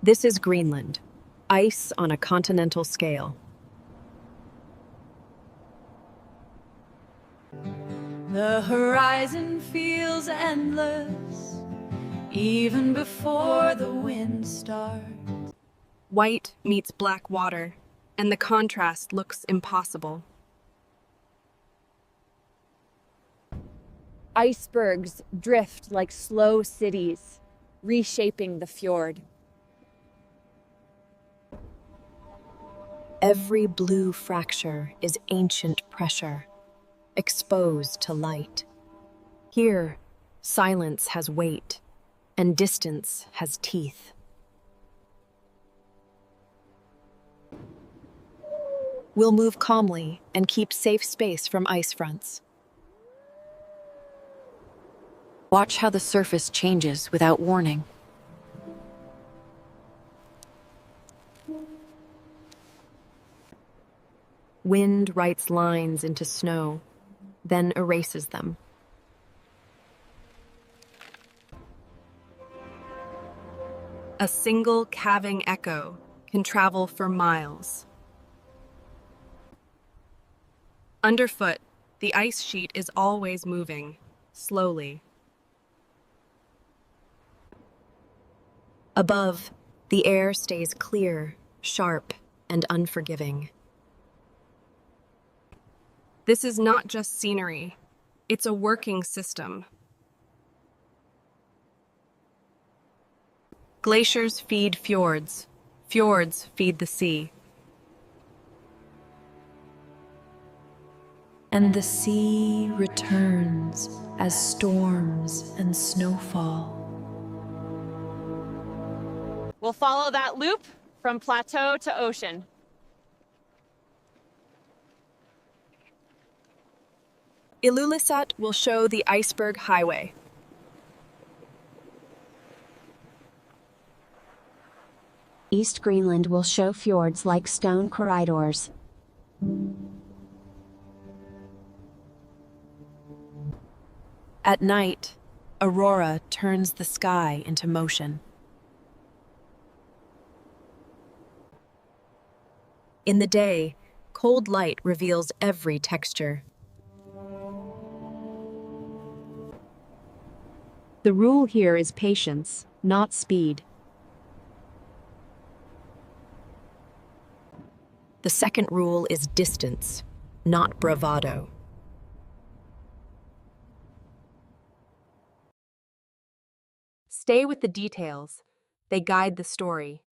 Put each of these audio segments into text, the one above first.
This is Greenland, ice on a continental scale. The horizon feels endless, even before the wind starts. White meets black water, and the contrast looks impossible. Icebergs drift like slow cities, reshaping the fjord. Every blue fracture is ancient pressure, exposed to light. Here, silence has weight, and distance has teeth. We'll move calmly and keep safe space from ice fronts. Watch how the surface changes without warning. Wind writes lines into snow, then erases them. A single calving echo can travel for miles. Underfoot, the ice sheet is always moving, slowly. Above, the air stays clear, sharp, and unforgiving. This is not just scenery, it's a working system. Glaciers feed fjords, fjords feed the sea. And the sea returns as storms and snowfall. We'll follow that loop from plateau to ocean. Ilulissat will show the Iceberg Highway. East Greenland will show fjords like stone corridors. At night, aurora turns the sky into motion. In the day, cold light reveals every texture. The rule here is patience, not speed. The second rule is distance, not bravado. Stay with the details. They guide the story.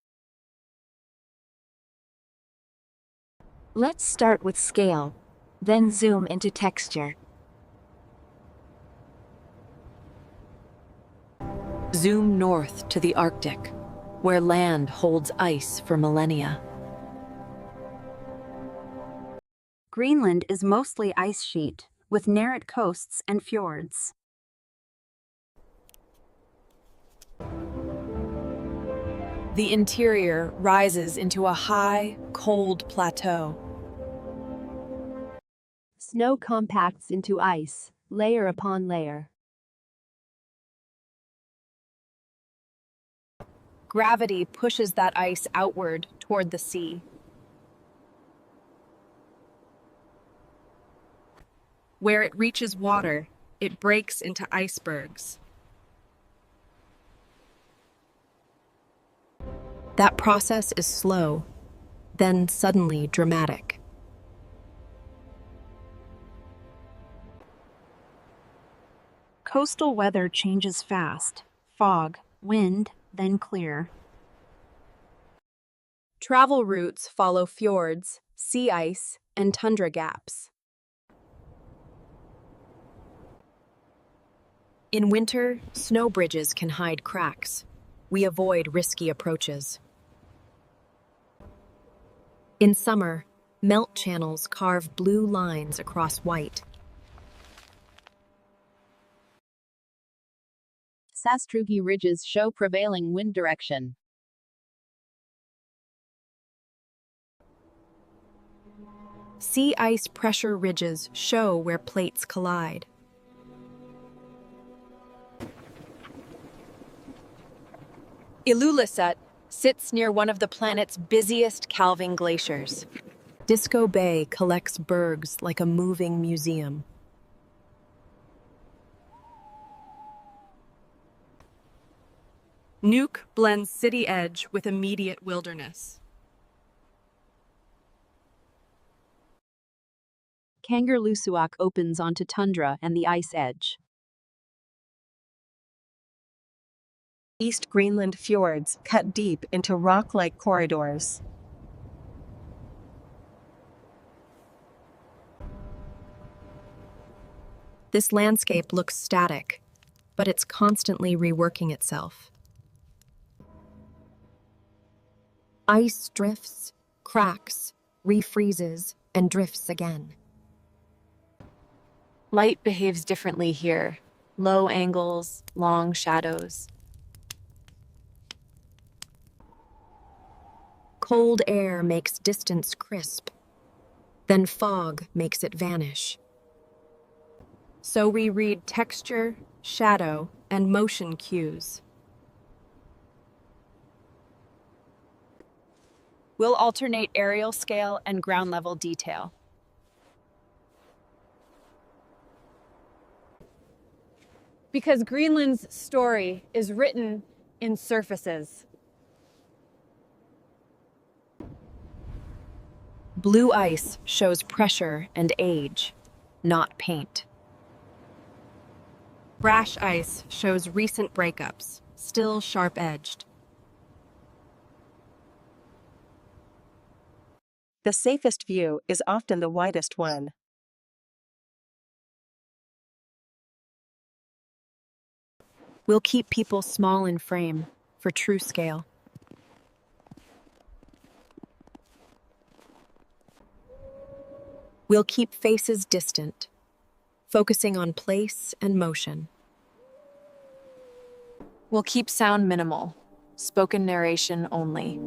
Let's start with scale, then zoom into texture. Zoom north to the Arctic, where land holds ice for millennia. Greenland is mostly ice sheet, with narrow coasts and fjords. The interior rises into a high, cold plateau. Snow compacts into ice, layer upon layer. Gravity pushes that ice outward toward the sea. Where it reaches water, it breaks into icebergs. That process is slow, then suddenly dramatic. Coastal weather changes fast. Fog, wind, then clear. Travel routes follow fjords, sea ice, and tundra gaps. In winter, snow bridges can hide cracks. We avoid risky approaches. In summer, melt channels carve blue lines across white. Sastrugi ridges show prevailing wind direction. Sea ice pressure ridges show where plates collide. Ilulissat sits near one of the planet's busiest calving glaciers. Disco Bay collects bergs like a moving museum. Nuuk blends city edge with immediate wilderness. Kangerlussuaq opens onto tundra and the ice edge. East Greenland fjords cut deep into rock-like corridors. This landscape looks static, but it's constantly reworking itself. Ice drifts, cracks, refreezes, and drifts again. Light behaves differently here. Low angles, long shadows. Cold air makes distance crisp. Then fog makes it vanish. So we read texture, shadow, and motion cues. We'll alternate aerial scale and ground level detail. Because Greenland's story is written in surfaces. Blue ice shows pressure and age, not paint. Brash ice shows recent breakups, still sharp-edged. The safest view is often the widest one. We'll keep people small in frame for true scale. We'll keep faces distant, focusing on place and motion. We'll keep sound minimal, spoken narration only.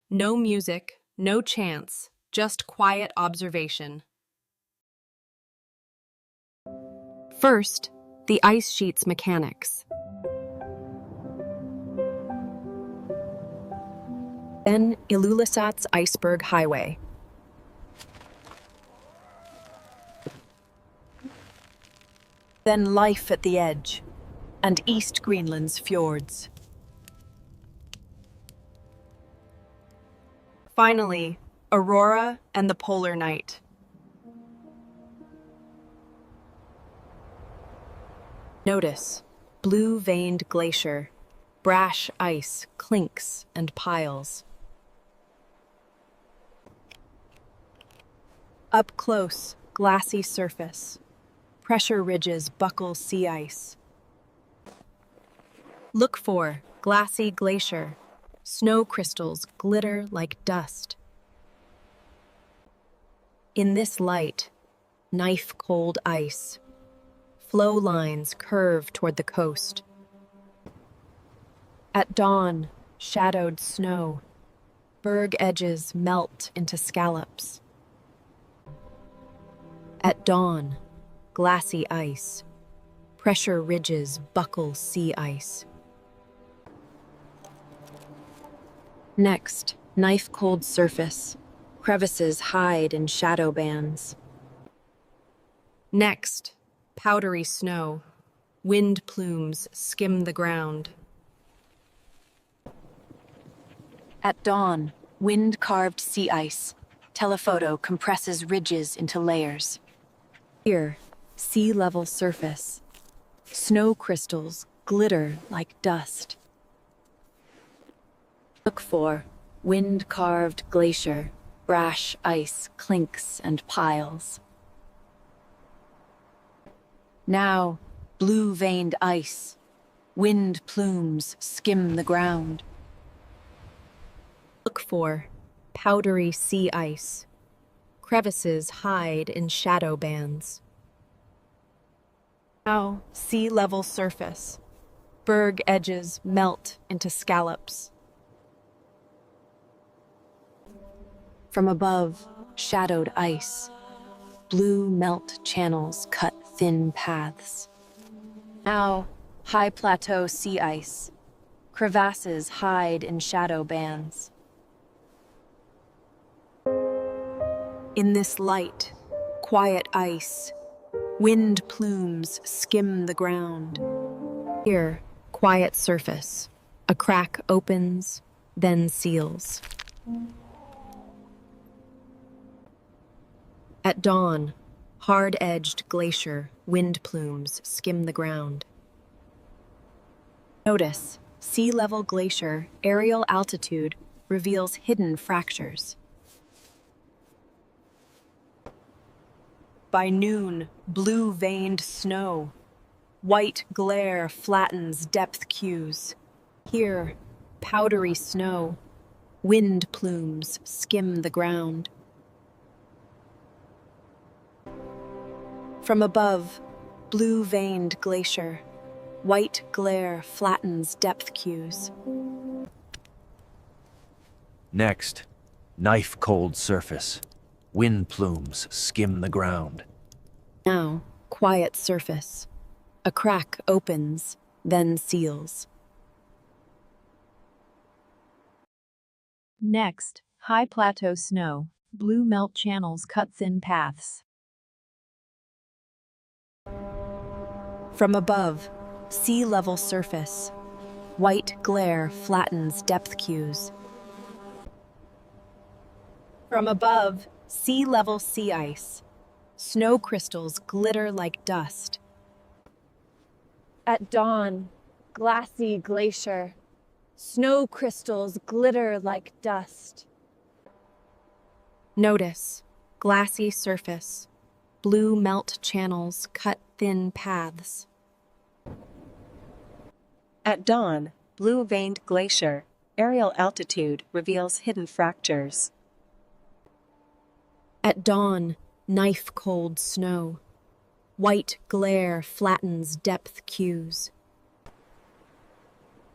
No music, no chants, just quiet observation. First, the ice sheet's mechanics. Then Ilulissat's Iceberg Highway. Then life at the edge, and East Greenland's fjords. Finally, Aurora and the polar night. Notice, blue-veined glacier, brash ice clinks and piles. Up close, glassy surface. Pressure ridges buckle sea ice. Look for glassy glacier. Snow crystals glitter like dust. In this light, knife-cold ice. Flow lines curve toward the coast. At dawn, shadowed snow. Berg edges melt into scallops. At dawn, glassy ice. Pressure ridges buckle sea ice. Next, knife-cold surface. Crevices hide in shadow bands. Next, powdery snow. Wind plumes skim the ground. At dawn, wind-carved sea ice. Telephoto compresses ridges into layers. Here, sea level surface. Snow crystals glitter like dust. Look for wind-carved glacier. Brash ice clinks and piles. Now, blue-veined ice. Wind plumes skim the ground. Look for powdery sea ice. Crevices hide in shadow bands. Now, sea level surface. Berg edges melt into scallops. From above, shadowed ice. Blue melt channels cut thin paths. Now, high plateau sea ice. Crevasses hide in shadow bands. In this light, quiet ice, wind plumes skim the ground. Here, quiet surface. A crack opens, then seals. At dawn, hard-edged glacier, wind plumes skim the ground. Notice, sea level glacier, aerial altitude reveals hidden fractures. By noon, blue-veined snow. White glare flattens depth cues. Here, powdery snow. Wind plumes skim the ground. From above, blue-veined glacier. White glare flattens depth cues. Next, knife-cold surface. Wind plumes skim the ground. Now, quiet surface. A crack opens, then seals. Next, high plateau snow. Blue melt channels cut thin paths. From above, sea level surface. White glare flattens depth cues. From above, sea level sea ice. Snow crystals glitter like dust. At dawn, glassy glacier. Snow crystals glitter like dust. Notice, glassy surface. Blue melt channels cut thin paths. At dawn, blue-veined glacier, aerial altitude reveals hidden fractures. At dawn, knife-cold snow. White glare flattens depth cues.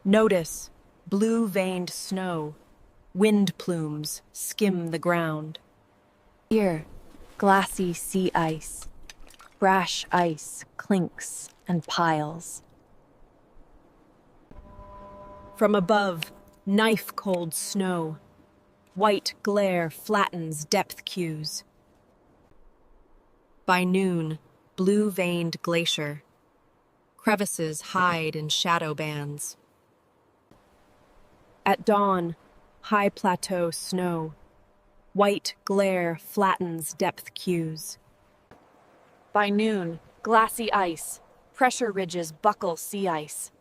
Notice, blue-veined snow. Wind plumes skim the ground. Here, glassy sea ice. Brash ice clinks and piles. From above, knife-cold snow. White glare flattens depth cues. By noon, blue-veined glacier. Crevices hide in shadow bands. At dawn, high plateau snow. White glare flattens depth cues. By noon, glassy ice. Pressure ridges buckle sea ice.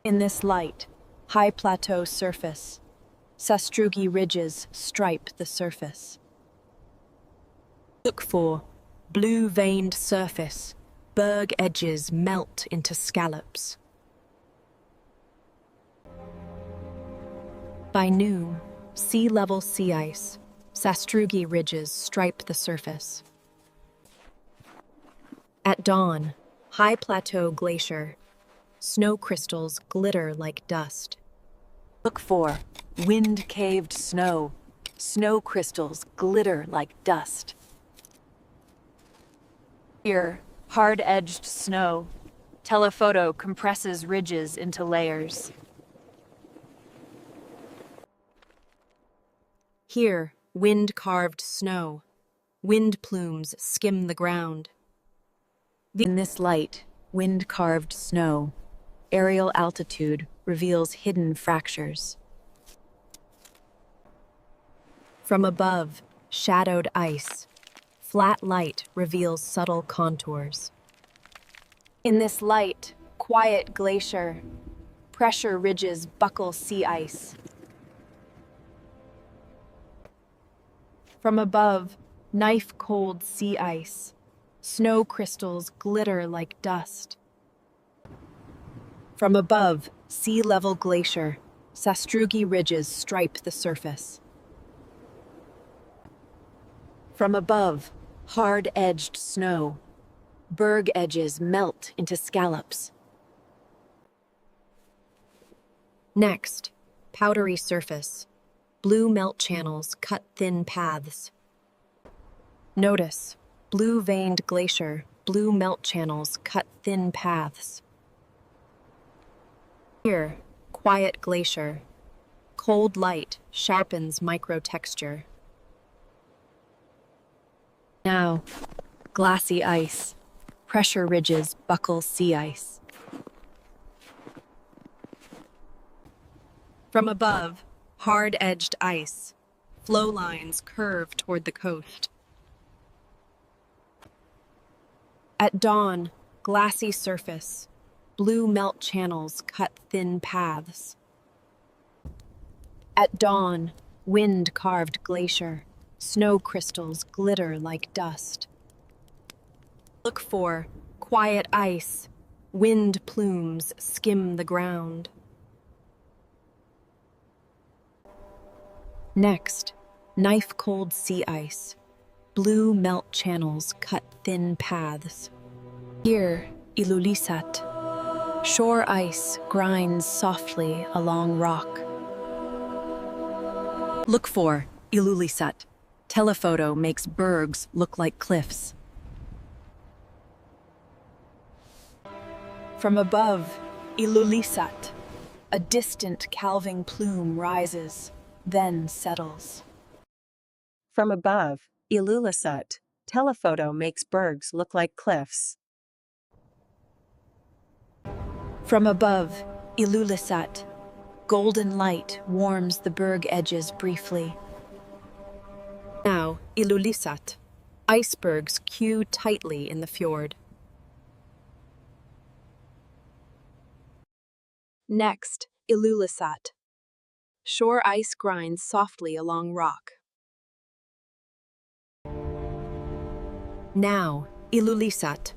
In this light, high plateau surface. Sastrugi ridges stripe the surface. Look for blue-veined surface. Berg edges melt into scallops. By noon, sea-level sea ice. Sastrugi ridges stripe the surface. At dawn, high plateau glacier. Snow crystals glitter like dust. Look for wind-caved snow. Snow crystals glitter like dust. Here, hard-edged snow. Telephoto compresses ridges into layers. Here, wind-carved snow. Wind plumes skim the ground. In this light, wind-carved snow. Aerial altitude reveals hidden fractures. From above, shadowed ice. Flat light reveals subtle contours. In this light, quiet glacier. Pressure ridges buckle sea ice. From above, knife-cold sea ice. Snow crystals glitter like dust. From above, sea-level glacier. Sastrugi ridges stripe the surface. From above, hard-edged snow. Berg edges melt into scallops. Next, powdery surface. Blue melt channels cut thin paths. Notice, blue-veined glacier. blue melt channels cut thin paths. Here, quiet glacier. Cold light sharpens microtexture. Now, glassy ice. Pressure ridges buckle sea ice. From above, hard-edged ice. Flow lines curve toward the coast. At dawn, glassy surface. Blue melt channels cut thin paths. At dawn, wind-carved glacier. Snow crystals glitter like dust. Look for quiet ice. Wind plumes skim the ground. Next, knife-cold sea ice. Blue melt channels cut thin paths. Here, Ilulissat. Shore ice grinds softly along rock. Look for Ilulissat. Telephoto makes bergs look like cliffs. From above, Ilulissat. A distant calving plume rises, then settles. From above, Ilulissat. Telephoto makes bergs look like cliffs. From above, Ilulissat. Golden light warms the berg edges briefly. Now, Ilulissat. Icebergs queue tightly in the fjord. Next, Ilulissat. Shore ice grinds softly along rock. Now, Ilulissat.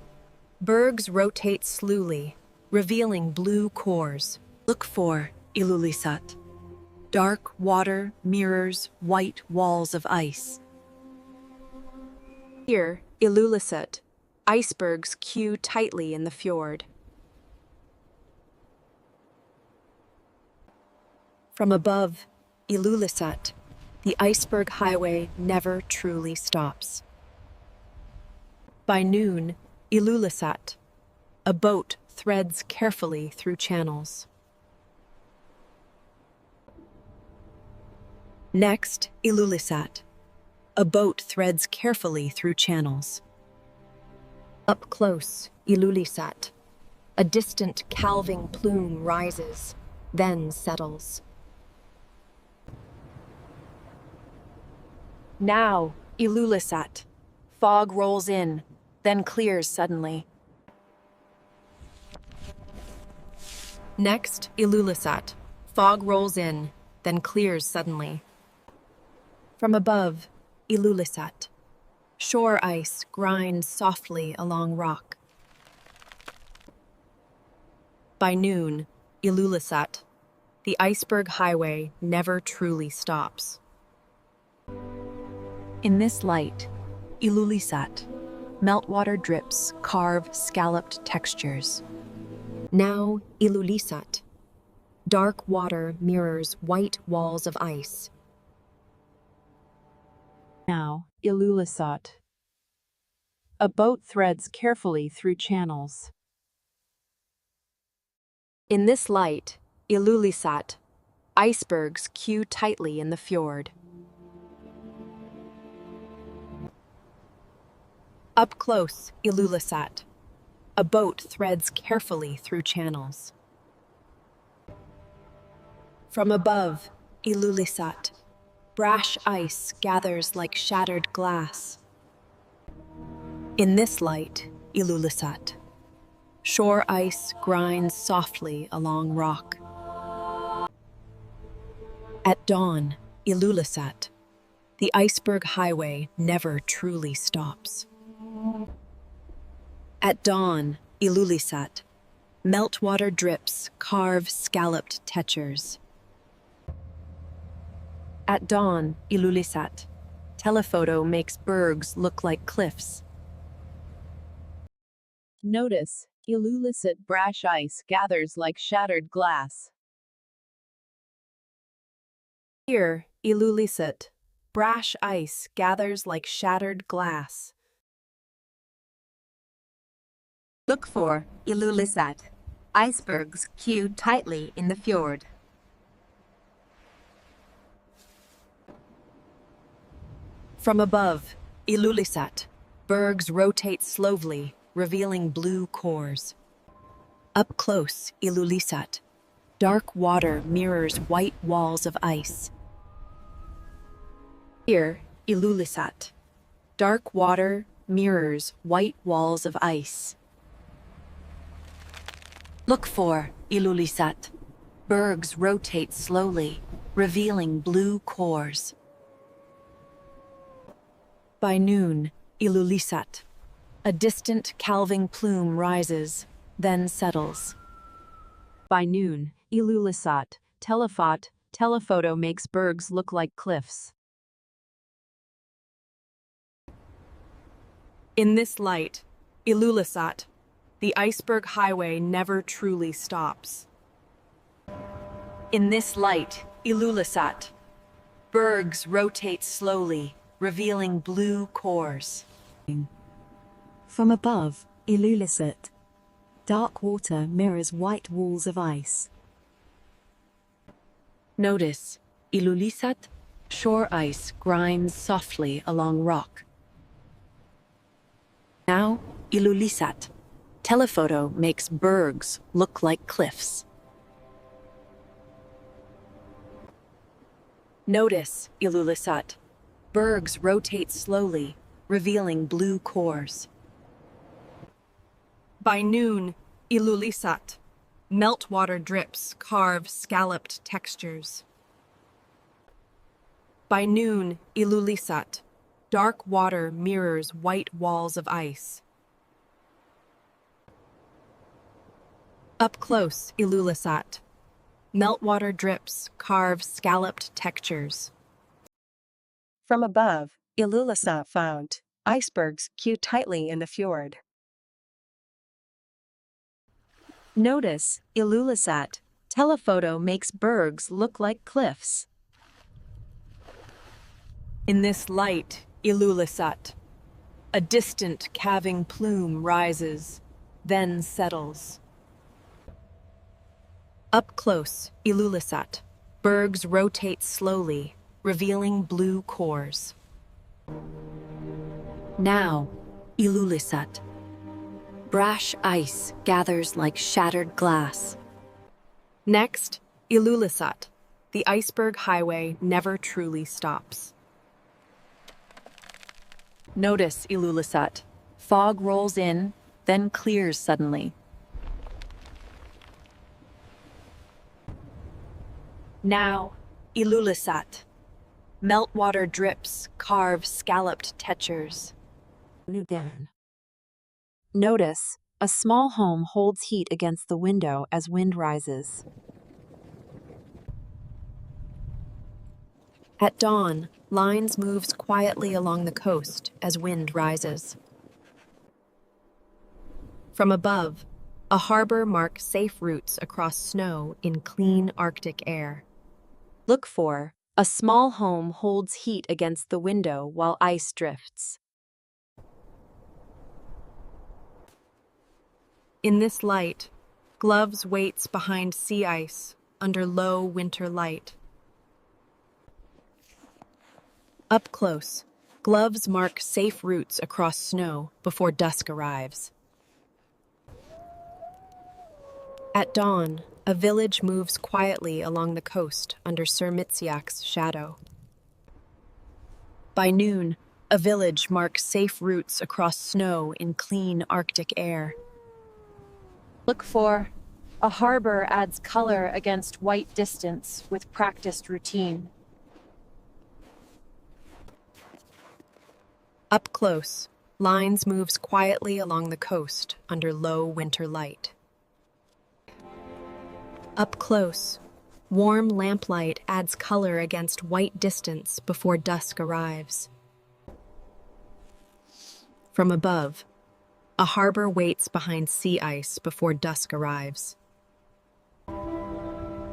Bergs rotate slowly, revealing blue cores. Look for Ilulissat. Dark water mirrors white walls of ice. Here, Ilulissat. Icebergs queue tightly in the fjord. From above, Ilulissat. The iceberg highway never truly stops. By noon, Ilulissat. A boat threads carefully through channels. Next, Ilulissat. A boat threads carefully through channels. Up close, Ilulissat. A distant calving plume rises, then settles. Now, Ilulissat. Fog rolls in, then clears suddenly. Next, Ilulissat. Fog rolls in, then clears suddenly. From above, Ilulissat. Shore ice grinds softly along rock. By noon, Ilulissat. The iceberg highway never truly stops. In this light, Ilulissat. Meltwater drips carve scalloped textures. Now, Ilulissat. Dark water mirrors white walls of ice. Now, Ilulissat. A boat threads carefully through channels. In this light, Ilulissat. Icebergs queue tightly in the fjord. Up close, Ilulissat. A boat threads carefully through channels. From above, Ilulissat. Brash ice gathers like shattered glass. In this light, Ilulissat. Shore ice grinds softly along rock. At dawn, Ilulissat. The iceberg highway never truly stops. At dawn, Ilulissat. Meltwater drips carve scalloped textures. At dawn, Ilulissat. Telephoto makes bergs look like cliffs. Notice, Ilulissat brash ice gathers like shattered glass. Here, Ilulissat. Brash ice gathers like shattered glass. Look for Ilulissat. Icebergs queue tightly in the fjord. From above, Ilulissat. Bergs rotate slowly, revealing blue cores. Up close, Ilulissat. Dark water mirrors white walls of ice. Here, Ilulissat. Dark water mirrors white walls of ice. Look for Ilulissat. Bergs rotate slowly, revealing blue cores. By noon, Ilulissat. A distant calving plume rises, then settles. By noon, Ilulissat, telephoto makes bergs look like cliffs. In this light, Ilulissat, the iceberg highway never truly stops. In this light, Ilulissat. Bergs rotate slowly, revealing blue cores. From above, Ilulissat. Dark water mirrors white walls of ice. Notice, Ilulissat, shore ice grinds softly along rock. Now, Ilulissat. Telephoto makes bergs look like cliffs. Notice, Ilulissat. Bergs rotate slowly, revealing blue cores. By noon, Ilulissat. Meltwater drips carve scalloped textures. By noon, Ilulissat. Dark water mirrors white walls of ice. Up close, Ilulissat. Meltwater drips carve scalloped textures. From above, Ilulissat found. Icebergs queue tightly in the fjord. Notice, Ilulissat. Telephoto makes bergs look like cliffs. In this light, Ilulissat. A distant calving plume rises, then settles. Up close, Ilulissat. Bergs rotate slowly, revealing blue cores. Now, Ilulissat. Brash ice gathers like shattered glass. Next, Ilulissat. The iceberg highway never truly stops. Notice, Ilulissat. Fog rolls in, then clears suddenly. Now, Ilulissat. Meltwater drips carve scalloped textures. Notice, a small home holds heat against the window as wind rises. At dawn, lines moves quietly along the coast as wind rises. From above, a harbor marks safe routes across snow in clean Arctic air. Look for, a small home holds heat against the window while ice drifts. In this light, Gloves waits behind sea ice under low winter light. Up close, Gloves mark safe routes across snow before dusk arrives. At dawn, a village moves quietly along the coast under Sir Mitsiak's shadow. By noon, a village marks safe routes across snow in clean Arctic air. Look for, a harbor adds color against white distance with practiced routine. Up close, Lines moves quietly along the coast under low winter light. Up close, warm lamplight adds color against white distance before dusk arrives. From above, a harbor waits behind sea ice before dusk arrives.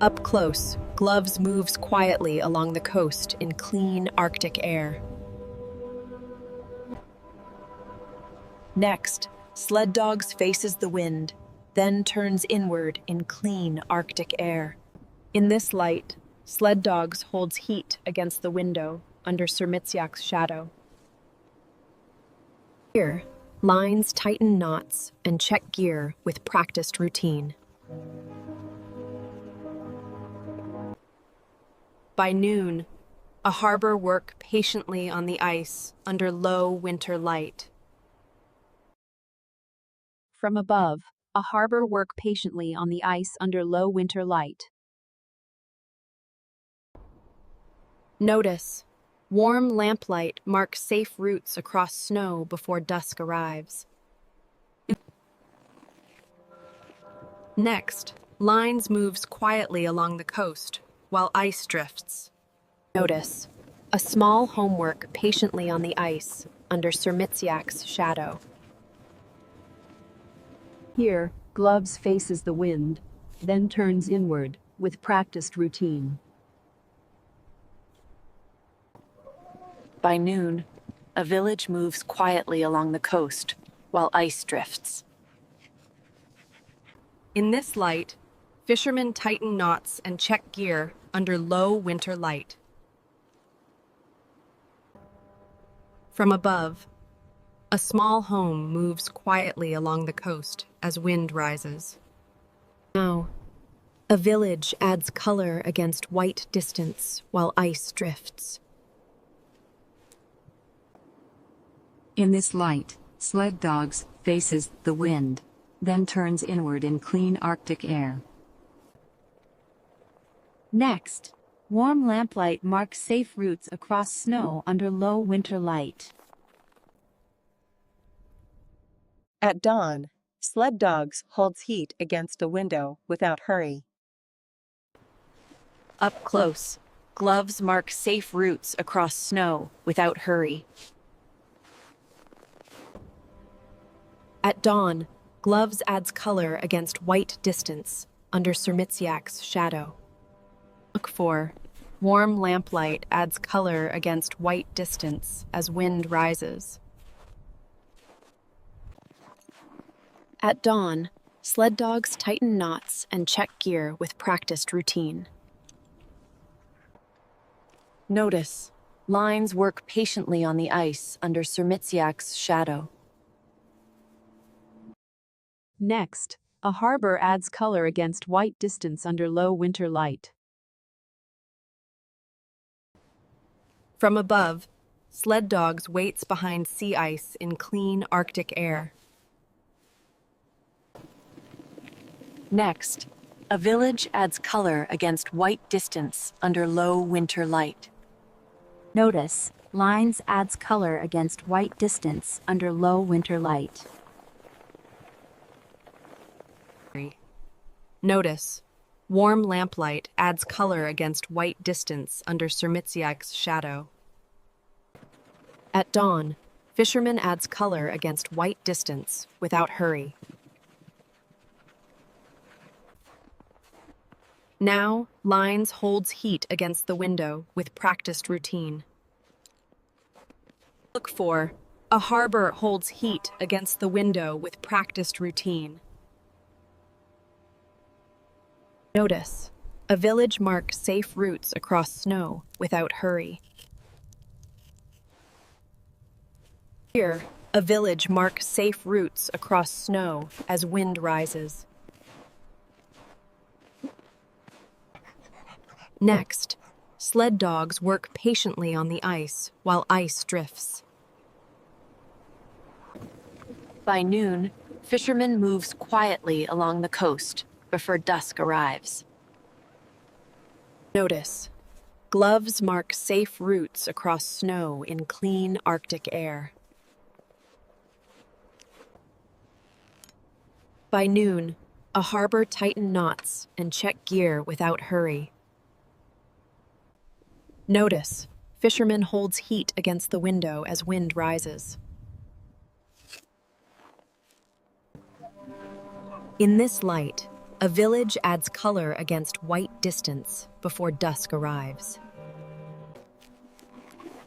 Up close, Gloves moves quietly along the coast in clean Arctic air. Next, Sled dogs faces the wind, then turns inward in clean Arctic air. In this light, sled dogs holds heat against the window under Sir Mitziak's shadow. Here, lines tighten knots and check gear with practiced routine. By noon, a harbor work patiently on the ice under low winter light. From above, a harbor work patiently on the ice under low winter light. Notice, warm lamplight marks safe routes across snow before dusk arrives. Next, lines moves quietly along the coast while ice drifts. Notice, a small homework patiently on the ice under Sir Mitziak's shadow. Here, Gloves faces the wind, then turns inward with practiced routine. By noon, a village moves quietly along the coast while ice drifts. In this light, fishermen tighten knots and check gear under low winter light. From above, a small home moves quietly along the coast as wind rises. Now, a village adds color against white distance while ice drifts. In this light, sled dogs faces the wind, then turns inward in clean Arctic air. Next, warm lamplight marks safe routes across snow under low winter light. At dawn, sled dogs holds heat against a window without hurry. Up close, Gloves mark safe routes across snow without hurry. At dawn, Gloves adds color against white distance under Sir Mitziak's shadow. Look for, warm lamplight adds color against white distance as wind rises. At dawn, sled dogs tighten knots and check gear with practiced routine. Notice, lines work patiently on the ice under Sir Mitziak's shadow. Next, a harbor adds color against white distance under low winter light. From above, sled dogs waits behind sea ice in clean Arctic air. Next, a village adds color against white distance under low winter light. Notice, lines adds color against white distance under low winter light. Notice, warm lamplight adds color against white distance under Sir Mitziak's shadow. At dawn, fisherman adds color against white distance without hurry. Now, lines holds heat against the window with practiced routine. Look for, a harbor holds heat against the window with practiced routine. Notice, a village marks safe routes across snow without hurry. Here, a village marks safe routes across snow as wind rises. Next, sled dogs work patiently on the ice while ice drifts. By noon, fishermen moves quietly along the coast before dusk arrives. Notice, Gloves mark safe routes across snow in clean Arctic air. By noon, a harbor tighten knots and check gear without hurry. Notice, fisherman holds heat against the window as wind rises. In this light, a village adds color against white distance before dusk arrives.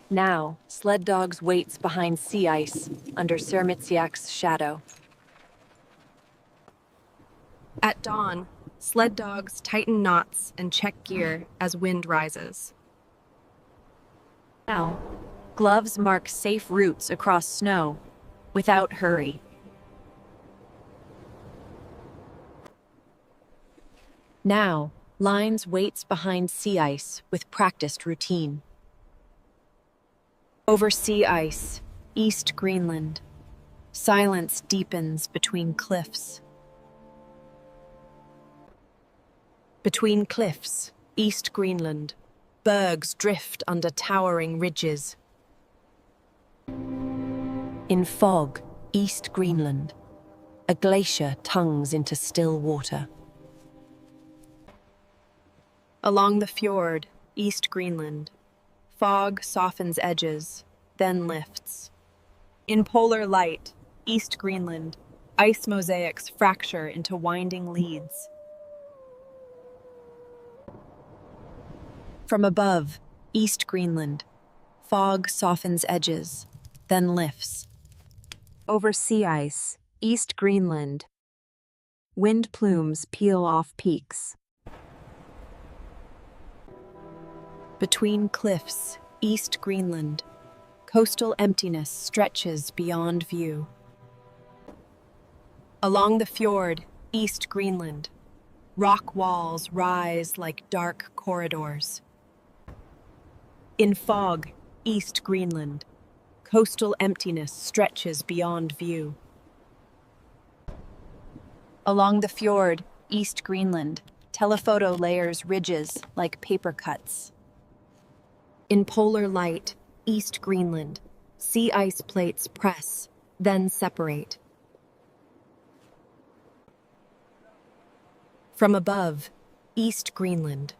Now, sled dogs waits behind sea ice under Sir Mitziak's shadow. At dawn, sled dogs tighten knots and check gear as wind rises. Now, gloves mark safe routes across snow without hurry. Now, lines waits behind sea ice with practiced routine. Over sea ice, East Greenland. Silence deepens between cliffs. Between cliffs, East Greenland. Bergs drift under towering ridges. In fog, East Greenland. A glacier tongues into still water. Along the fjord, East Greenland. Fog softens edges, then lifts. In polar light, East Greenland. Ice mosaics fracture into winding leads. From above, East Greenland. Fog softens edges, then lifts. Over sea ice, East Greenland. Wind plumes peel off peaks. Between cliffs, East Greenland. Coastal emptiness stretches beyond view. Along the fjord, East Greenland. Rock walls rise like dark corridors. In fog, East Greenland. Coastal emptiness stretches beyond view. Along the fjord, East Greenland. Telephoto layers ridges like paper cuts. In polar light, East Greenland. Sea ice plates press, then separate. From above, East Greenland.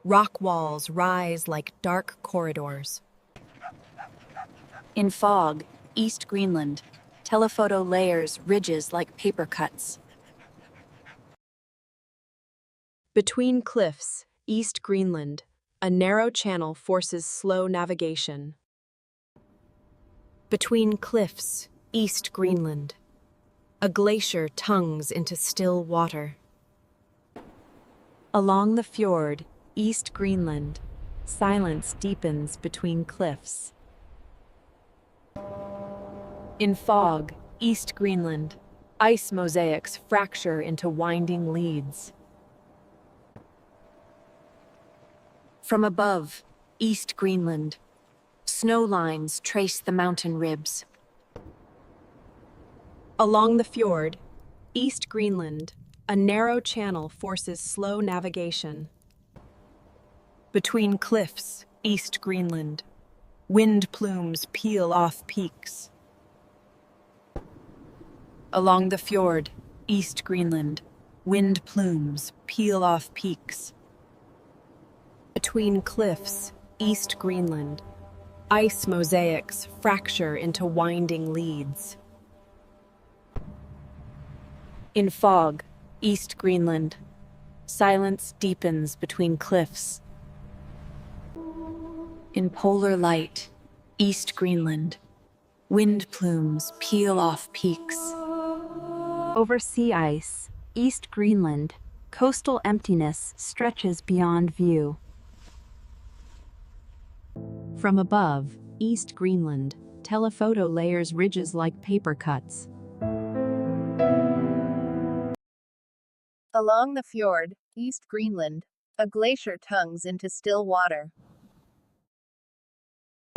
Rock walls rise like dark corridors. In fog, East Greenland. Telephoto layers ridges like paper cuts. Between cliffs, East Greenland. A narrow channel forces slow navigation. Between cliffs, East Greenland. A glacier tongues into still water. Along the fjord, East Greenland. Silence deepens between cliffs. In fog, East Greenland. Ice mosaics fracture into winding leads. From above, East Greenland. Snow lines trace the mountain ribs. Along the fjord, East Greenland. A narrow channel forces slow navigation. Between cliffs, East Greenland. Wind plumes peel off peaks. Along the fjord, East Greenland. Wind plumes peel off peaks. Between cliffs, East Greenland. Ice mosaics fracture into winding leads. In fog, East Greenland. Silence deepens between cliffs. In polar light, East Greenland. Wind plumes peel off peaks. Over sea ice, East Greenland. Coastal emptiness stretches beyond view. From above, East Greenland. Telephoto layers ridges like paper cuts. Along the fjord, East Greenland. A glacier tongues into still water.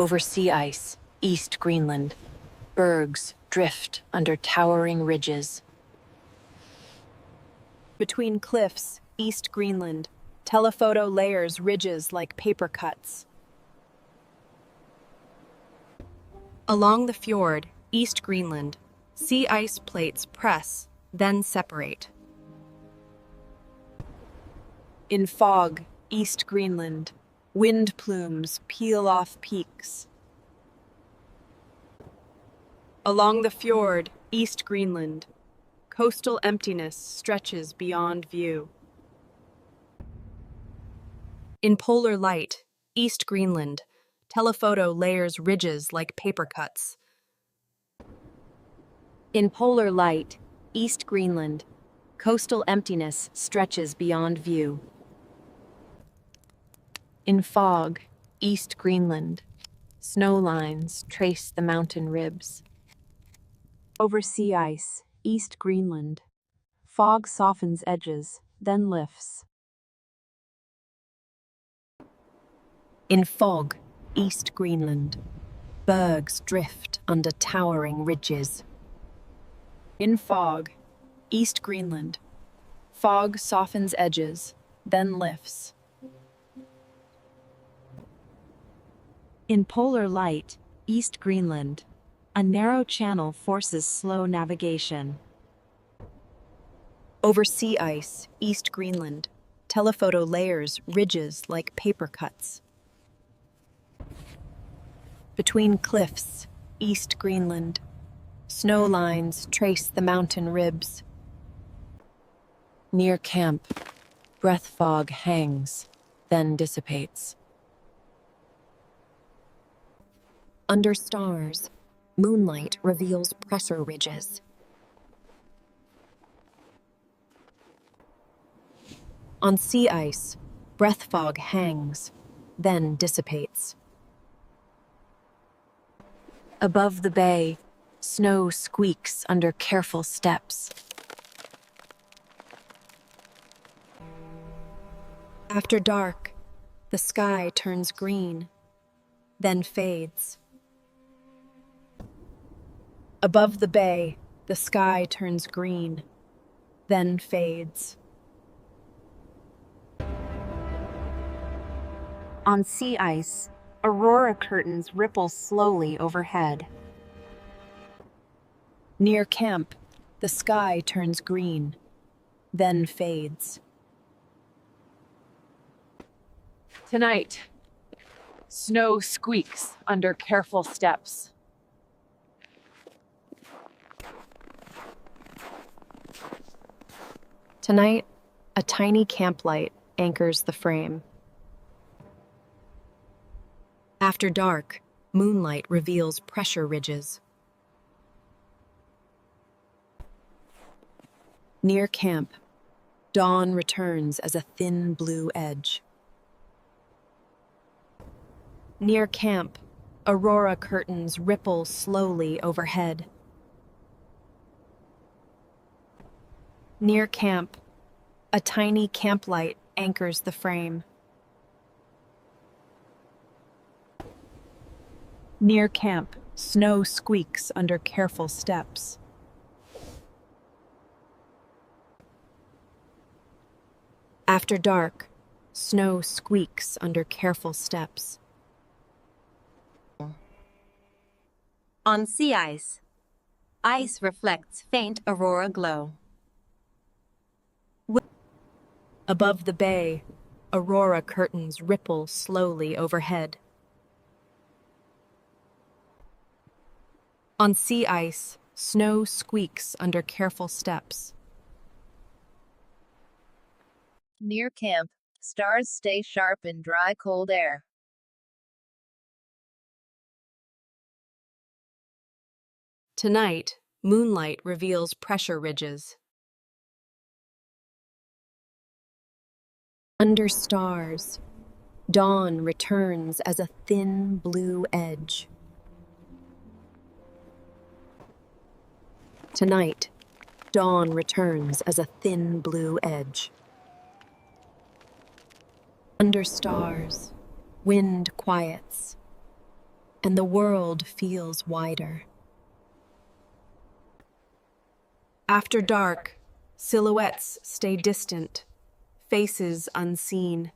Over sea ice, East Greenland. Bergs drift under towering ridges. Between cliffs, East Greenland. Telephoto layers ridges like paper cuts. Along the fjord, East Greenland. Sea ice plates press, then separate. In fog, East Greenland. Wind plumes peel off peaks. Along the fjord, East Greenland. Coastal emptiness stretches beyond view. In polar light, East Greenland. Telephoto layers ridges like paper cuts. In polar light, East Greenland. Coastal emptiness stretches beyond view. In fog, East Greenland, snow lines trace the mountain ribs. Over sea ice, East Greenland. Fog softens edges, then lifts. In fog, East Greenland, bergs drift under towering ridges. In fog, East Greenland. Fog softens edges, then lifts. In polar light, East Greenland. A narrow channel forces slow navigation. Over sea ice, East Greenland, telephoto layers ridges like paper cuts. Between cliffs, East Greenland, snow lines trace the mountain ribs. Near camp, breath fog hangs, then dissipates. Under stars, moonlight reveals pressure ridges. On sea ice, breath fog hangs, then dissipates. Above the bay, snow squeaks under careful steps. After dark, the sky turns green, then fades. Above the bay, the sky turns green, then fades. On sea ice, aurora curtains ripple slowly overhead. Near camp, the sky turns green, then fades. Tonight, snow squeaks under careful steps. Tonight, a tiny camp light anchors the frame. After dark, moonlight reveals pressure ridges. Near camp, dawn returns as a thin blue edge. Near camp, aurora curtains ripple slowly overhead. Near camp, a tiny camp light anchors the frame. Near camp, snow squeaks under careful steps. After dark, snow squeaks under careful steps. On sea ice, ice reflects faint aurora glow. Above the bay, aurora curtains ripple slowly overhead. On sea ice, snow squeaks under careful steps. Near camp, stars stay sharp in dry, cold air. Tonight, moonlight reveals pressure ridges. Under stars, dawn returns as a thin blue edge. Tonight, dawn returns as a thin blue edge. Under stars, wind quiets, and the world feels wider. After dark, silhouettes stay distant, faces unseen.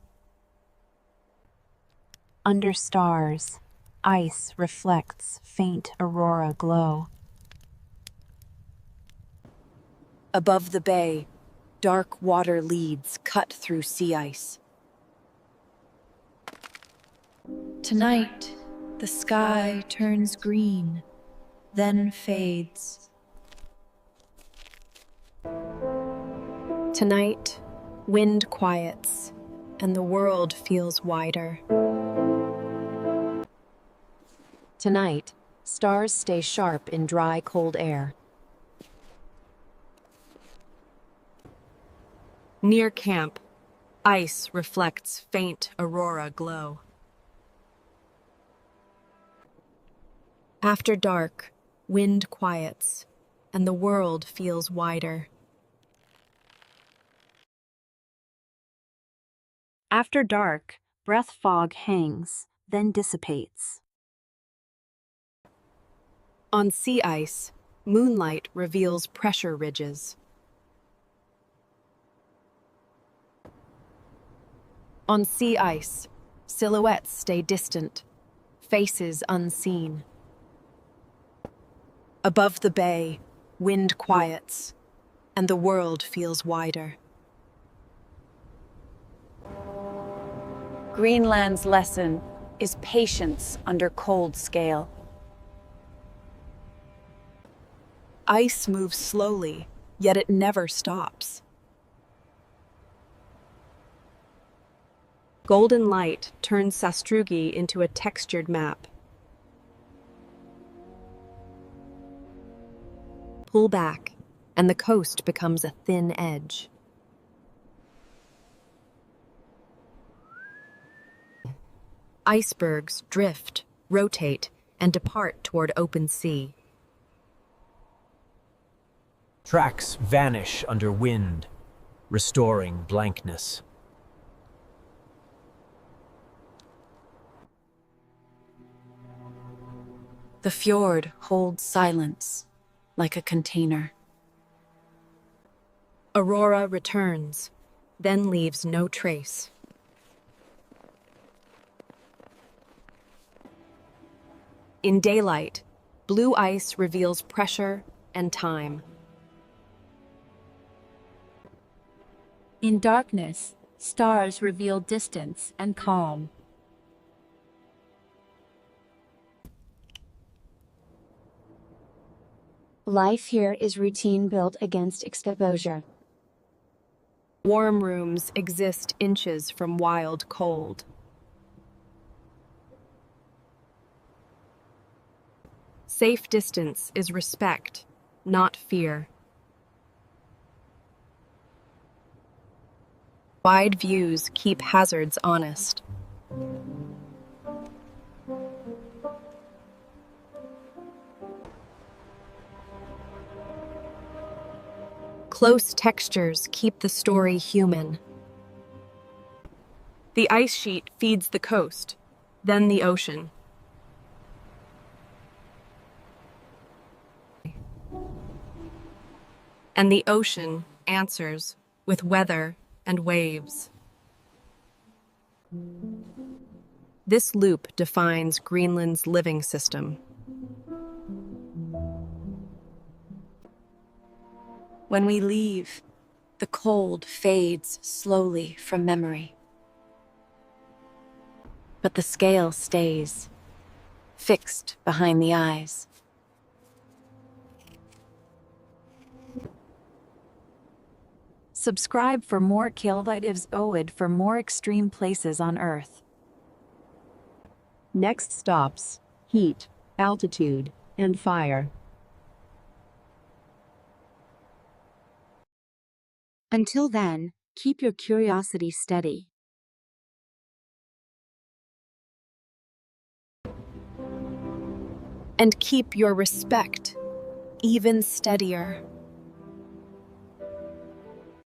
Under stars, ice reflects faint aurora glow. Above the bay, dark water leads cut through sea ice. Tonight, the sky turns green, then fades. Tonight, wind quiets, and the world feels wider. Tonight, stars stay sharp in dry, cold air. Near camp, ice reflects faint aurora glow. After dark, wind quiets, and the world feels wider. After dark, breath fog hangs, then dissipates. On sea ice, moonlight reveals pressure ridges. On sea ice, silhouettes stay distant, faces unseen. Above the bay, wind quiets, and the world feels wider. Greenland's lesson is patience under cold scale. Ice moves slowly, yet it never stops. Golden light turns sastrugi into a textured map. Pull back, and the coast becomes a thin edge. Icebergs drift, rotate, and depart toward open sea. Tracks vanish under wind, restoring blankness. The fjord holds silence, like a container. Aurora returns, then leaves no trace. In daylight, blue ice reveals pressure and time. In darkness, stars reveal distance and calm. Life here is routine built against exposure. Warm rooms exist inches from wild cold. Safe distance is respect, not fear. Wide views keep hazards honest. Close textures keep the story human. The ice sheet feeds the coast, then the ocean. And the ocean answers with weather and waves. This loop defines Greenland's living system. When we leave, the cold fades slowly from memory. But the scale stays, fixed behind the eyes. Subscribe for more Kilvitives Oid for more extreme places on Earth. Next stops, heat, altitude, and fire. Until then, keep your curiosity steady. And keep your respect even steadier.